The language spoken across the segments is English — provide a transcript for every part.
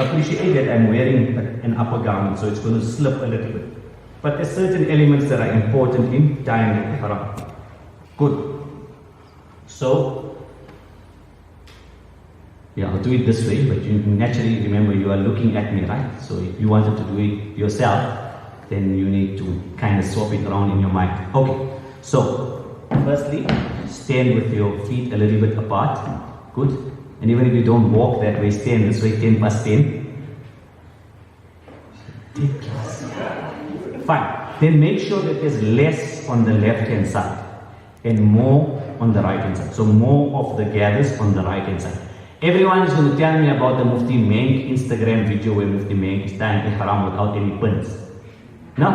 appreciate that I'm wearing an upper garment, so it's going to slip a little bit. But there's certain elements that are important in tying the ihram. Good. So, yeah, I'll do it this way, but you naturally remember you are looking at me, right? So if you wanted to do it yourself, then you need to kind of swap it around in your mind. Okay, so firstly, stand with your feet a little bit apart. Good. And even if you don't walk that way, stand this way, 10 past 10. 10 plus. Fine. Then make sure that there's less on the left hand side and more on the right hand side. So more of the gathers on the right hand side. Everyone is going to tell me about the Mufti Menk Instagram video where Mufti Menk is tying ihram without any pins. No?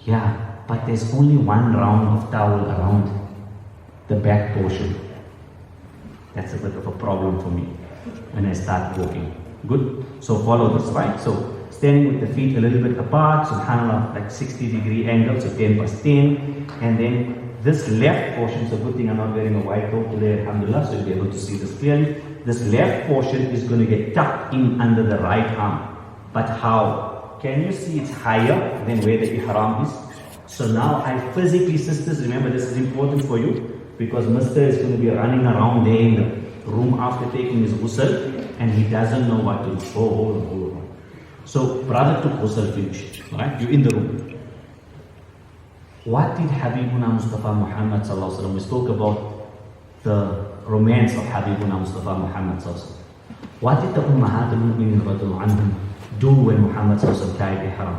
Yeah, but there's only one round of towel around the back portion. That's a bit of a problem for me when I start walking. Good? So follow this, right? So standing with the feet a little bit apart, subhanAllah, like 60-degree angle, so 10 past 10. And then this left portion, so good thing I'm not wearing a white coat today, alhamdulillah, so you'll be able to see this clearly. This left portion is going to get tucked in under the right arm. But how? Can you see it's higher than where the ihram is? So now I physically, sisters, remember this is important for you, because Mr. is going to be running around there in the room after taking his ghusl, and he doesn't know what to do. Oh, hold on. So brother took ghusl, finished, right? You're in the room. What did Habibuna Mustafa Muhammad sallallahu alaihi wasallam? We spoke about the romance of Habibuna Mustafa Muhammad sallallahu alaihi wasallam. What did the Ummahat al-Mu'minin radhiyallahu anhum do when Muhammad sallallahu alaihi wasallam tied ihram?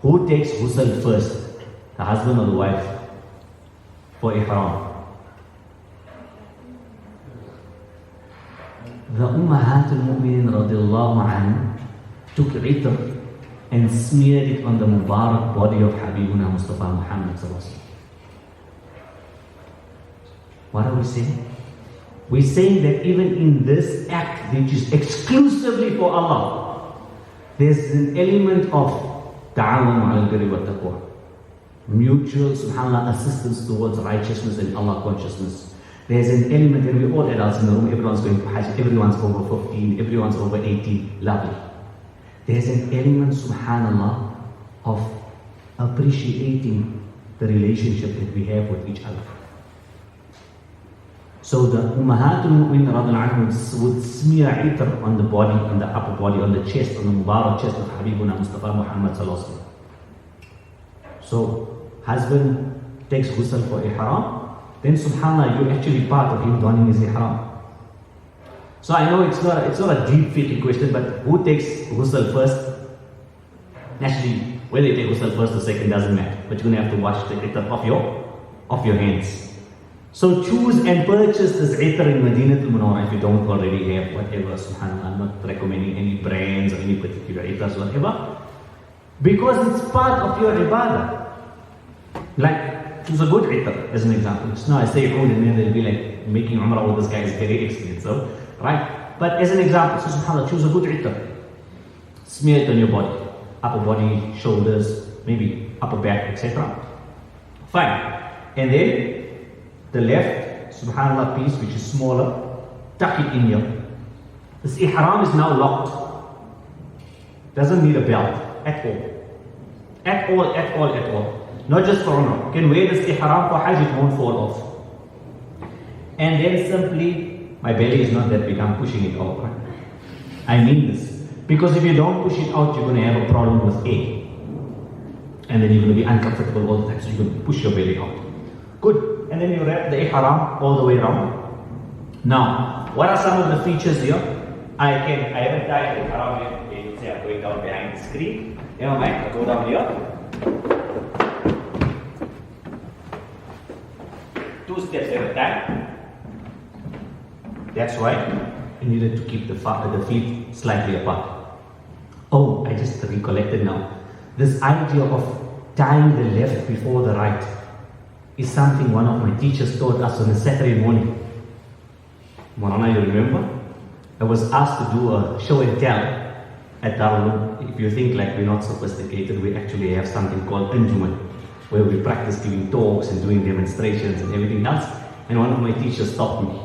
Who takes ghusl first? The husband or the wife? For ihram. The Ummahat al-Mu'minin radhiyallahu anhum took itr and smeared it on the Mubarak body of Habibuna Mustafa Muhammad sallallahu alaihi wasallam. What are we saying? We're saying that even in this act, which is exclusively for Allah, there's an element of ta'awun al-birri wa taqwa, mutual, subhanAllah, assistance towards righteousness and Allah consciousness. There's an element, and we're all adults in the room, everyone's going to Hajj, everyone's over 15, everyone's over 18, lovely. There's an element, subhanAllah, of appreciating the relationship that we have with each other. So the Ummahat al-Mu'min radhiyallahu anhu would smear itr on the body, on the upper body, on the chest, on the Mubarak chest of Habibuna Mustafa Muhammad sallallahu alaihi wasallam. So husband takes ghusl for ihram, then subhanAllah, you're actually part of him donning his ihram. So I know it's not a deep fiqh question, but who takes ghusl first? Naturally, whether you take ghusl first or second doesn't matter, but you're going to have to wash the itr off your hands. So choose and purchase this itr in Medina al-Munawwarah if you don't already have whatever, subhanAllah. I'm not recommending any brands or any particular itrs, whatever, because it's part of your ibadah. Like, choose a good itr as an example. It's not I say good and then they'll be like making Umrah with this guy is very expensive, right? But as an example, so subhanAllah, choose a good itr. Smear it on your body, upper body, shoulders, maybe upper back, etc. Fine. And then the left, subhanAllah, piece which is smaller, tuck it in here. This ihram is now locked. Doesn't need a belt at all. At all. Not just for Umrah. You can wear this ihram for Hajj, it won't fall off. And then simply, my belly is not that big, I'm pushing it out. Right? I mean this. Because if you don't push it out, you're going to have a problem with air. And then you're going to be uncomfortable all the time, so you're going to push your belly out. Good. And then you wrap the ihram all the way around. Now, what are some of the features here? I haven't tied the ihram yet. Okay, say I'm going down behind the screen. Never mind, I'll go down here. 2 steps at a time. That's why you needed to keep the feet slightly apart. Oh, I just recollected now. This idea of tying the left before the right is something one of my teachers taught us on a Saturday morning. Moulana, you remember? I was asked to do a show and tell at Darul. If you think like we're not sophisticated, we actually have something called Anjuman, where we practice giving talks and doing demonstrations and everything else. And one of my teachers stopped me.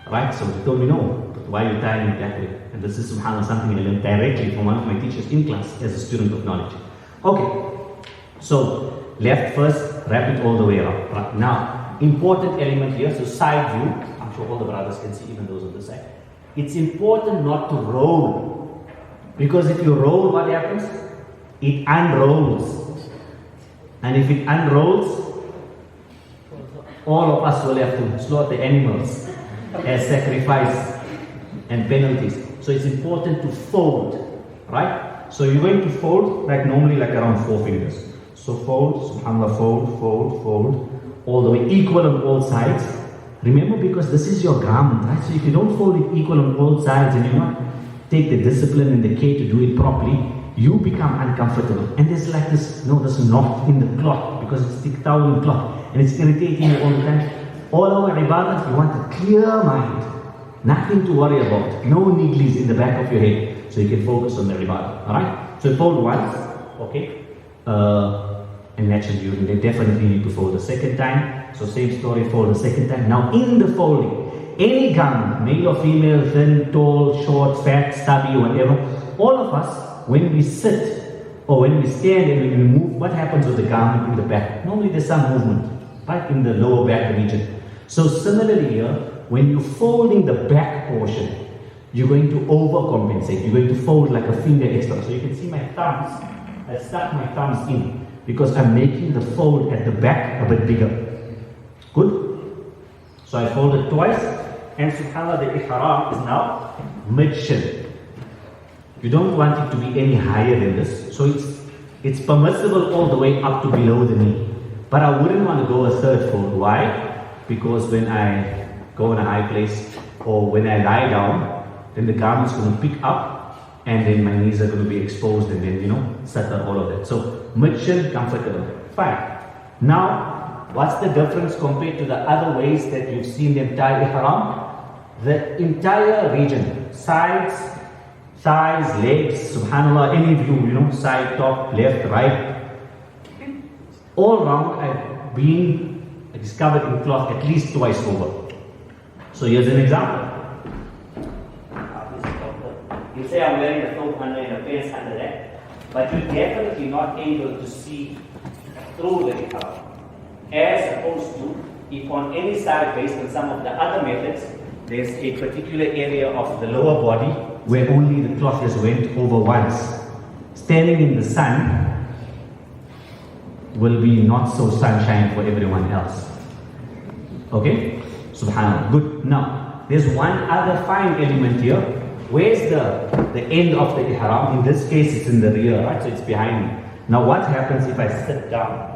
Right? So he told me, no, but why are you tying it that way? And this is subhanAllah something I learned directly from one of my teachers in class as a student of knowledge. Okay, so left first, wrap it all the way around. Right. Now, important element here, so side view, I'm sure all the brothers can see, even those on this side. It's important not to roll, because if you roll, what happens? It unrolls. And if it unrolls, all of us will have to slaughter animals as sacrifice and penalties. So it's important to fold, right? So you're going to fold like normally, like around 4 fingers. So fold, subhanAllah, fold, fold, fold, all the way, equal on all sides. Remember, because this is your garment, right? So if you don't fold it equal on all sides and you not take the discipline and the care to do it properly, you become uncomfortable. And there's like this, this knot in the cloth, because it's thick towel in cloth, and it's irritating you all the time. All our ibadah, you want a clear mind, nothing to worry about, no nigglies in the back of your head, so you can focus on the ibadah. Alright? So fold once, okay? And naturally you definitely need to fold the second time. So same story, fold the second time. Now in the folding, any garment, male or female, thin, tall, short, fat, stubby, whatever, all of us, when we sit or when we stand and when we move, what happens with the garment in the back? Normally there's some movement, right, in the lower back region. So similarly here, when you're folding the back portion, you're going to overcompensate. You're going to fold like a finger extra. So you can see my thumbs, I stuck my thumbs in because I'm making the fold at the back a bit bigger. Good? So I folded twice, and subhanAllah, the ihram is now mid-shin. You don't want it to be any higher than this. So it's permissible all the way up to below the knee. But I wouldn't want to go a third fold. Why? Because when I go in a high place or when I lie down, then the garment's going to pick up and then my knees are going to be exposed and then, settle all of that. So mid-shin, comfortable. Fine. Now, what's the difference compared to the other ways that you've seen them tie ihram? The entire region, sides, thighs, legs, subhanAllah, any view, side, top, left, right, all round I've been covered in cloth at least twice over. So here's an example. You say I'm wearing a top under and a pants under that, but you're definitely not able to see through the ihram. As opposed to, if on any side, based on some of the other methods, there's a particular area of the lower body where only the cloth just went over once. Standing in the sun will be not so sunshine for everyone else. Okay? Subhanallah. Good. Now, there's one other fine element here. Where's the end of the ihram? In this case, it's in the rear, right? So it's behind me. Now, what happens if I sit down?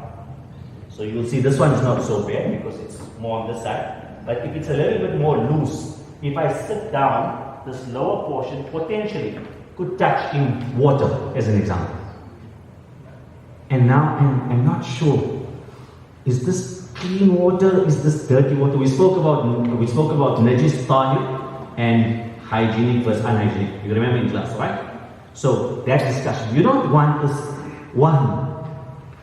So you'll see this one is not so bad because it's more on this side. But if it's a little bit more loose, if I sit down, this lower portion potentially could touch in water, as an example. And now I'm not sure, is this clean water, is this dirty water? We spoke about najis, tahir, and hygienic versus unhygienic. You remember in class, right? So that discussion. You don't want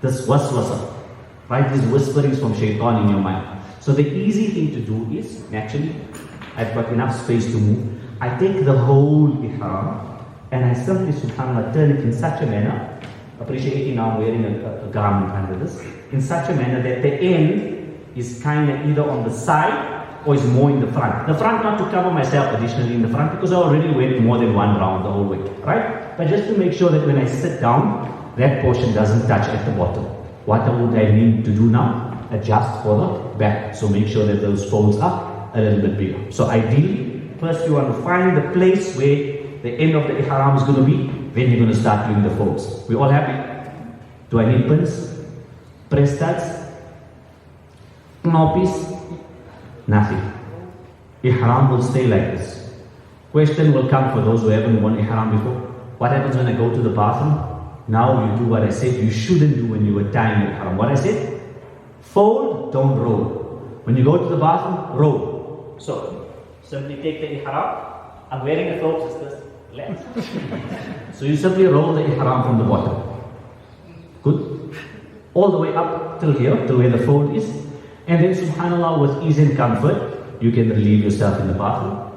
this waswasa, right? These whisperings from shaitan in your mind. So the easy thing to do is, naturally, I've got enough space to move. I take the whole ihram and I simply, subhanAllah, turn it in such a manner, appreciating now I'm wearing a garment under this, in such a manner that the end is kind of either on the side or is more in the front. The front, not to cover myself additionally in the front, because I already went more than one round the whole way, right? But just to make sure that when I sit down, that portion doesn't touch at the bottom. What would I need to do now? Adjust for the back. So make sure that those folds are a little bit bigger. So ideally, first you want to find the place where the end of the ihram is going to be, then you're going to start doing the folds. We all happy? Do I need pins? Press studs? Knoppies? Nothing. Ihram will stay like this. Question will come for those who haven't worn ihram before. What happens when I go to the bathroom? Now you do what I said you shouldn't do when you were tying your ihram. What I said? Fold, don't roll. When you go to the bathroom, roll. So, simply take the ihram. I'm wearing a clothes, sisters. Left. So you simply roll the ihram from the bottom. Good? All the way up till here, till where the fold is. And then subhanAllah, with ease and comfort, you can relieve yourself in the bathroom.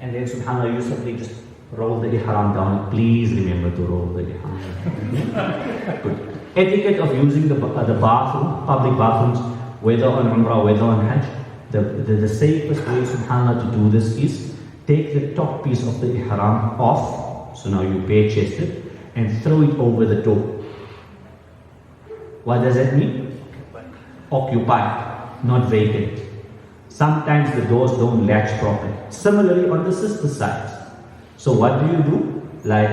And then subhanAllah, you simply just roll the ihram down. Please remember to roll the ihram. Good. Etiquette of using the bathroom, public bathrooms, whether on Umrah, whether on Hajj. The safest way, subhanAllah, to do this is take the top piece of the ihram off. So now you bare-chested and throw it over the door. What does that mean? Occupied, not vacant. Sometimes the doors don't latch properly. Similarly, on the sister side. So what do? Like,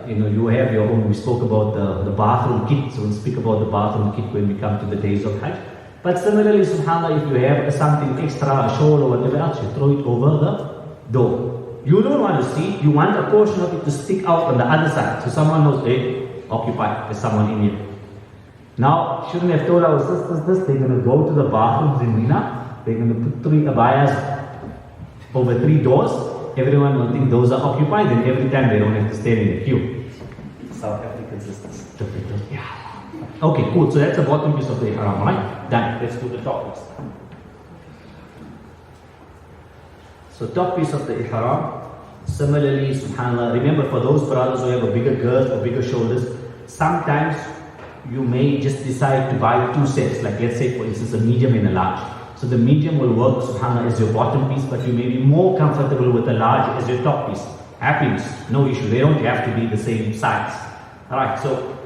you have your own, we spoke about the bathroom kit, so we'll speak about the bathroom kit when we come to the days of Hajj. But similarly, subhanAllah, if you have something extra, a shawl or whatever else, you throw it over the door. You don't want to see, you want a portion of it to stick out on the other side. So someone knows, hey, occupied, there's someone in here. Now, shouldn't have told our sisters this, they're going to go to the bathrooms in Mina, they're going to put 3 abayas over 3 doors. Everyone will think those are occupied, and every time they don't have to stand in the queue. South African sisters. Yeah. Okay, cool. So that's the bottom piece of the ihram, right? Done. Let's do the top piece. So top piece of the ihram. Similarly, subhanAllah, remember for those brothers who have a bigger girth or bigger shoulders, sometimes you may just decide to buy 2 sets. Like let's say for instance a medium and a large. So the medium will work, subhanAllah, as your bottom piece, but you may be more comfortable with the large as your top piece. Happiness, no issue. They don't have to be the same size. Alright, so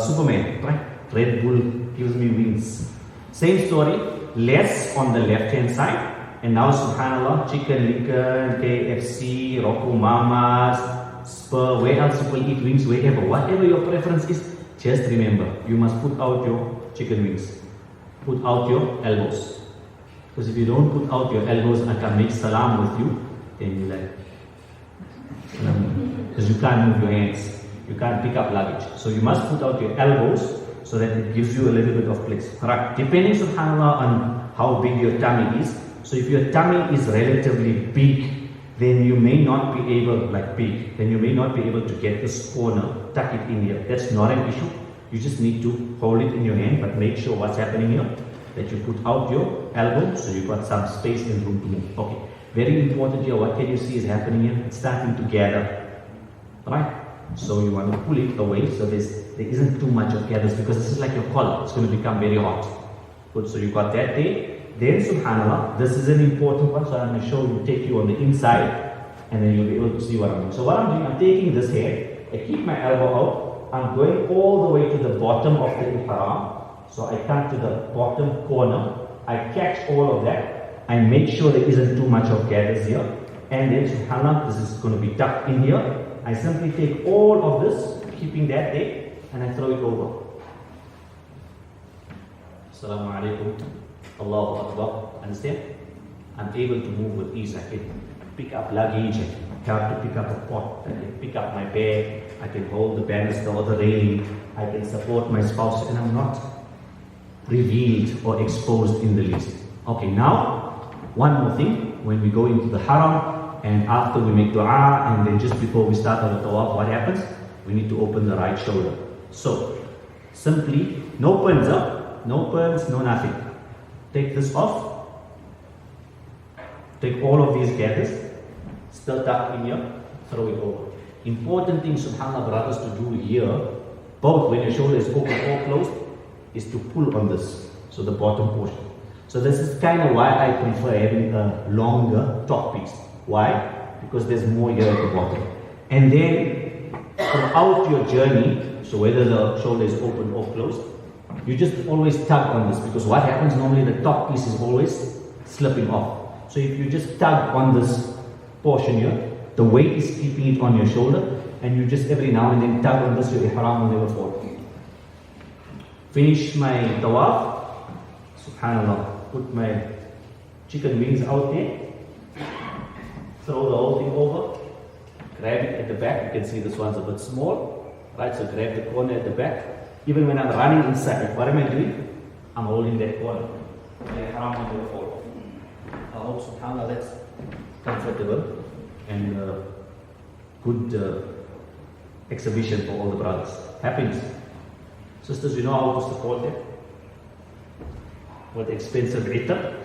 Superman, right? Red Bull gives me wings. Same story, less on the left hand side. And now subhanAllah, Chicken Licken, KFC, Roku Mamas, Spur, where else you will eat wings, wherever. Whatever your preference is, just remember, you must put out your chicken wings. Put out your elbows. Because if you don't put out your elbows, I can make salam with you, then you like, because you can't move your hands. You can't pick up luggage. So you must put out your elbows so that it gives you a little bit of place. Correct. Depending, subhanAllah, on how big your tummy is. So if your tummy is relatively big, then you may not be able, then you may not be able to get this corner, tuck it in here. That's not an issue. You just need to hold it in your hand, but make sure what's happening here, that you put out your elbow so you've got some space and room to move. Okay. Very important here, what can you see is happening here? It's starting to gather. Right? So you want to pull it away so there isn't too much of gathers, because this is like your collar. It's going to become very hot. Good, so you got that there. Then subhanAllah, this is an important one, so I'm going to show you, take you on the inside, and then you'll be able to see what I'm doing. So what I'm doing, I'm taking this here, I keep my elbow out, I'm going all the way to the bottom of the ihram. So I come to the bottom corner, I catch all of that, I make sure there isn't too much of gathers here, and then subhanAllah, this is going to be tucked in here. I simply take all of this, keeping that there, and I throw it over. Assalamu alaikum, Allahu Akbar. Understand? I'm able to move with ease. I can pick up luggage, I can start to pick up a pot, I can pick up my bag, I can hold the banister or the railing, I can support my spouse, and I'm not revealed or exposed in the least. Okay, now, one more thing. When we go into the haram, and after we make dua, and then just before we start our tawaf, what happens? We need to open the right shoulder. So, simply, no pins up, no pins, no nothing. Take this off. Take all of these gathers, still tuck in here, throw it over. Important thing, subhanAllah, brothers, to do here, both when your shoulder is open or closed, is to pull on this, so the bottom portion. So this is kind of why I prefer having a longer top piece. Why? Because there's more here at the bottom. And then throughout your journey, so whether the shoulder is open or closed, you just always tug on this, because what happens normally, the top piece is always slipping off. So if you just tug on this portion here, the weight is keeping it on your shoulder, and you just every now and then tug on this, your ihram will never fall. Finish my tawaf, subhanAllah, put my chicken wings out there, throw the whole thing over, grab it at the back. You can see this one's a bit small, right? So grab the corner at the back. Even when I'm running inside, what am I doing? I'm holding that corner. My ihram will never fall. I hope, subhanAllah, that's comfortable and good exhibition for all the brothers. Happiness. Sisters, you know how to support them? With expensive itar.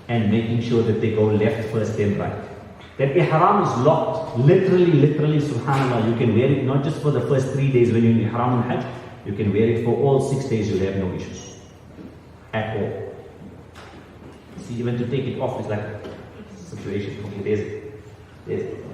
and making sure that they go left first, then right. That ihram is locked. Literally, subhanAllah, you can wear it not just for the first 3 days when you're in ihram and hajj, you can wear it for all 6 days, you'll have no issues at all. See, even to take it off is like a situation. Okay, there's it.